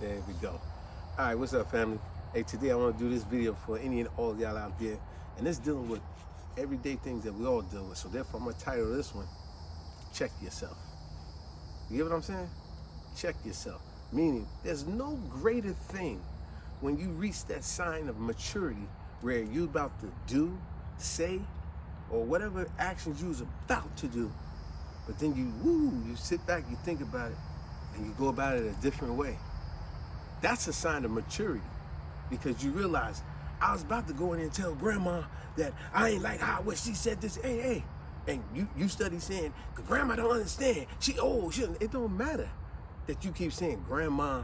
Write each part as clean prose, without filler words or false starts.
There we go. All right, what's up, family? Hey, today I want to do this video for any and all y'all out there, and it's dealing with everyday things that we all deal with. So therefore, I'm gonna title this one, Check Yourself. You get what I'm saying? Check yourself. Meaning, there's no greater thing when you reach that sign of maturity where you're about to do, say, or whatever actions you was about to do, but then you sit back, you think about it, and you go about it a different way. That's a sign of maturity, because you realize, I was about to go in there and tell grandma that I ain't like how what she said this, hey. And you study saying, grandma don't understand. She old, it don't matter that you keep saying grandma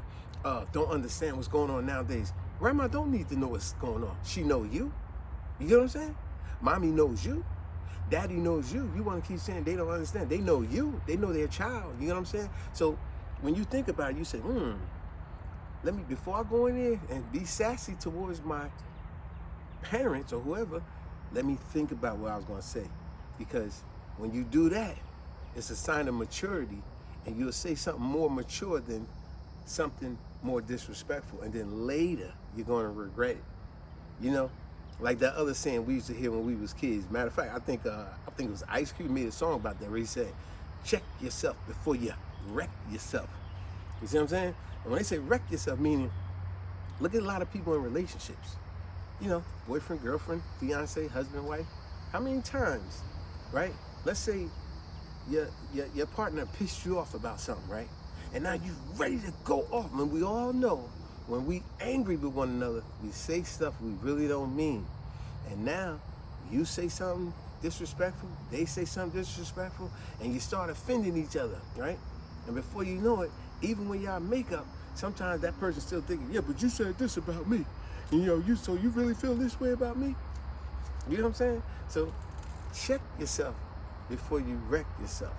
don't understand what's going on nowadays. Grandma don't need to know what's going on. She know you. You get what I'm saying? Mommy knows you. Daddy knows you. You want to keep saying they don't understand. They know you. They know their child. You know what I'm saying? So when you think about it, you say, let me, before I go in there and be sassy towards my parents or whoever, let me think about what I was going to say. Because when you do that, it's a sign of maturity, and you'll say something more mature than something more disrespectful. And then later, you're going to regret it. You know? Like that other saying we used to hear when we was kids. Matter of fact, I think it was Ice Cube made a song about that where he said, check yourself before you wreck yourself. You see what I'm saying? And when they say wreck yourself, meaning, look at a lot of people in relationships. You know, boyfriend, girlfriend, fiance, husband, wife. How many times, right? Let's say your partner pissed you off about something, right? And now you're ready to go off. And we all know when we angry with one another, we say stuff we really don't mean. And now you say something disrespectful, they say something disrespectful, and you start offending each other, right? And before you know it, even when y'all make up, sometimes that person's still thinking, yeah, but you said this about me. And, so you really feel this way about me? You know what I'm saying? So check yourself before you wreck yourself.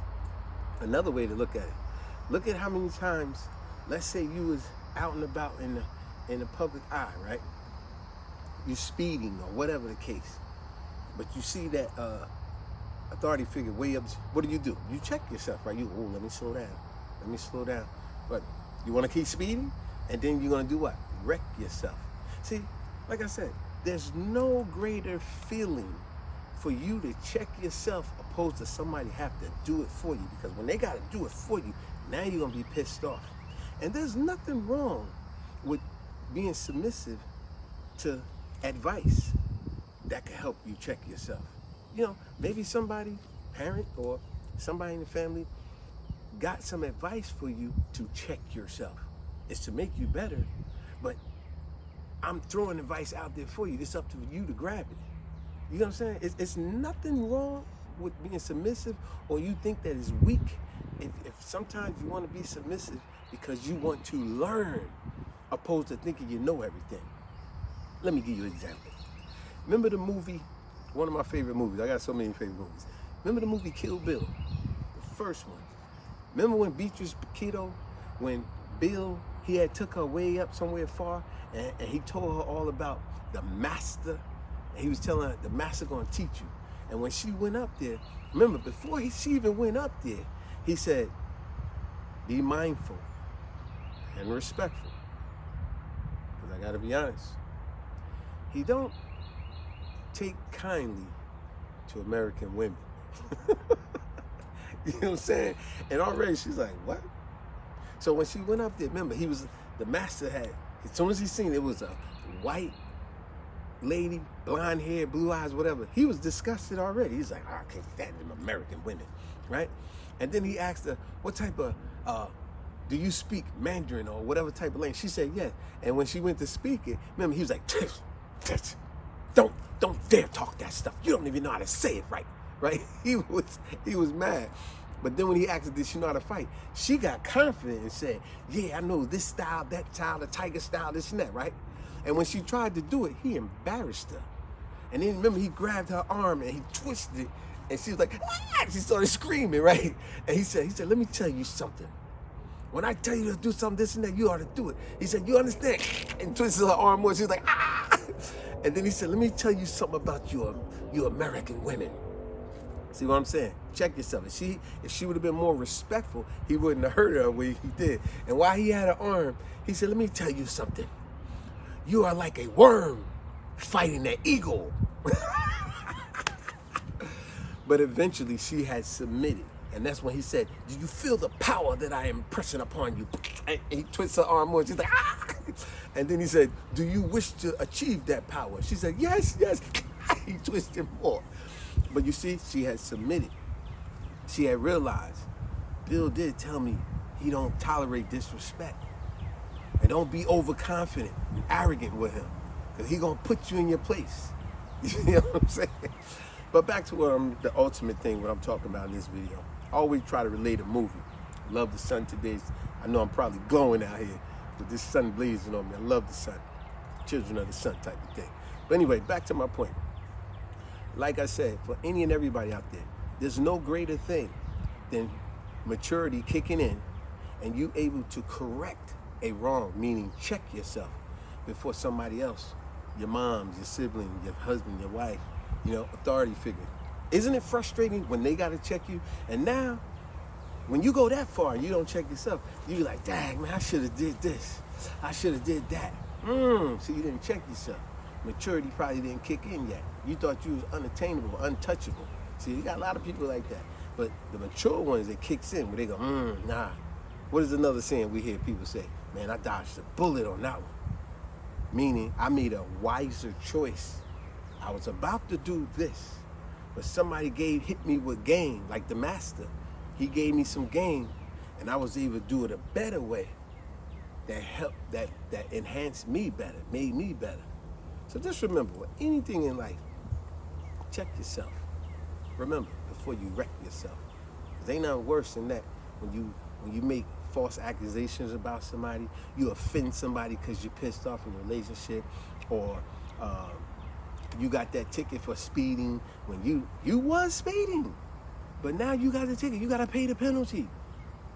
Another way to look at it, look at how many times, let's say you was out and about in the public eye, right? You're speeding or whatever the case, but you see that authority figure way up. What do? You check yourself, right? Let me slow down. But you want to keep speeding, and then you're going to do what? Wreck yourself. See, like I said, there's no greater feeling for you to check yourself opposed to somebody have to do it for you. Because when they got to do it for you, now you're going to be pissed off. And there's nothing wrong with being submissive to advice that can help you check yourself. You know, maybe somebody, parent or somebody in the family, got some advice for you to check yourself. It's to make you better, but I'm throwing advice out there for you. It's up to you to grab it. You know what I'm saying? It's nothing wrong with being submissive, or you think that is weak. If sometimes you want to be submissive because you want to learn, opposed to thinking you know everything. Let me give you an example. Remember the movie, one of my favorite movies. I got so many favorite movies. Remember the movie Kill Bill, the first one. Remember when Beatrice Paquito, when Bill, he had took her way up somewhere far, and he told her all about the master, and he was telling her, the master gonna teach you. And when she went up there, remember, before she even went up there, he said, be mindful and respectful. Because I gotta be honest, he don't take kindly to American women. You know what I'm saying? And already she's like, what? So when she went up there, remember, the master had, as soon as he seen it was a white lady, blonde hair, blue eyes, whatever. He was disgusted already. He's like, I can't stand them American women, right? And then he asked her, what type of, do you speak Mandarin or whatever type of language? She said, yes. And when she went to speak it, remember, he was like, don't dare talk that stuff. You don't even know how to say it right, right? He was mad. But then when he asked her, did she know how to fight? She got confident and said, yeah, I know this style, that style, the tiger style, this and that, right? And when she tried to do it, he embarrassed her. And then remember, he grabbed her arm and he twisted it, and she was like, ah! She started screaming, right? And he said, let me tell you something. When I tell you to do something, this and that, you ought to do it. He said, you understand? And twisted her arm more. She was like, ah! And then he said, let me tell you something about you American women. See what I'm saying? Check yourself. If she would have been more respectful, he wouldn't have hurt her the way he did. And while he had her arm, he said, let me tell you something. You are like a worm fighting an eagle. But eventually she had submitted. And that's when he said, do you feel the power that I am pressing upon you? And he twists her arm more. She's like, ah! And then he said, do you wish to achieve that power? She said, yes, yes. He twisted more. But you see, she had submitted. She had realized, Bill did tell me he don't tolerate disrespect. And don't be overconfident and arrogant with him, because he gonna put you in your place. You know what I'm saying? But back to the ultimate thing, what I'm talking about in this video. I always try to relate a movie. Love the sun today. I know I'm probably glowing out here with this sun blazing on me. I love the sun. Children of the sun type of thing. But anyway, back to my point. Like I said, for any and everybody out there, there's no greater thing than maturity kicking in and you able to correct a wrong, meaning check yourself before somebody else, your mom, your sibling, your husband, your wife, authority figure. Isn't it frustrating when they got to check you? And now, when you go that far and you don't check yourself, you be like, dang, man, I should have did this. I should have did that. So you didn't check yourself. Maturity probably didn't kick in yet. You thought you was unattainable, untouchable. See, you got a lot of people like that. But the mature ones, it kicks in where they go, nah. What is another saying we hear people say? Man, I dodged a bullet on that one. Meaning, I made a wiser choice. I was about to do this, but somebody hit me with game, like the master. He gave me some game, and I was able to do it a better way that helped, that enhanced me better, made me better. So just remember, with anything in life, check yourself. Remember, before you wreck yourself. There ain't nothing worse than that. When you make false accusations about somebody, you offend somebody because you're pissed off in a relationship, or you got that ticket for speeding when you was speeding, but now you got the ticket. You got to pay the penalty.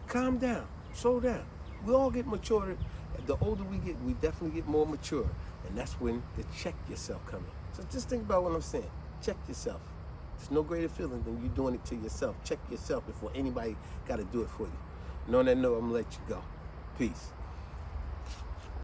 Calm down. Slow down. We all get mature. The older we get, we definitely get more mature. And that's when the check yourself comes in. So just think about what I'm saying. Check yourself. There's no greater feeling than you doing it to yourself. Check yourself before anybody got to do it for you. And on that note, I'm going to let you go. Peace.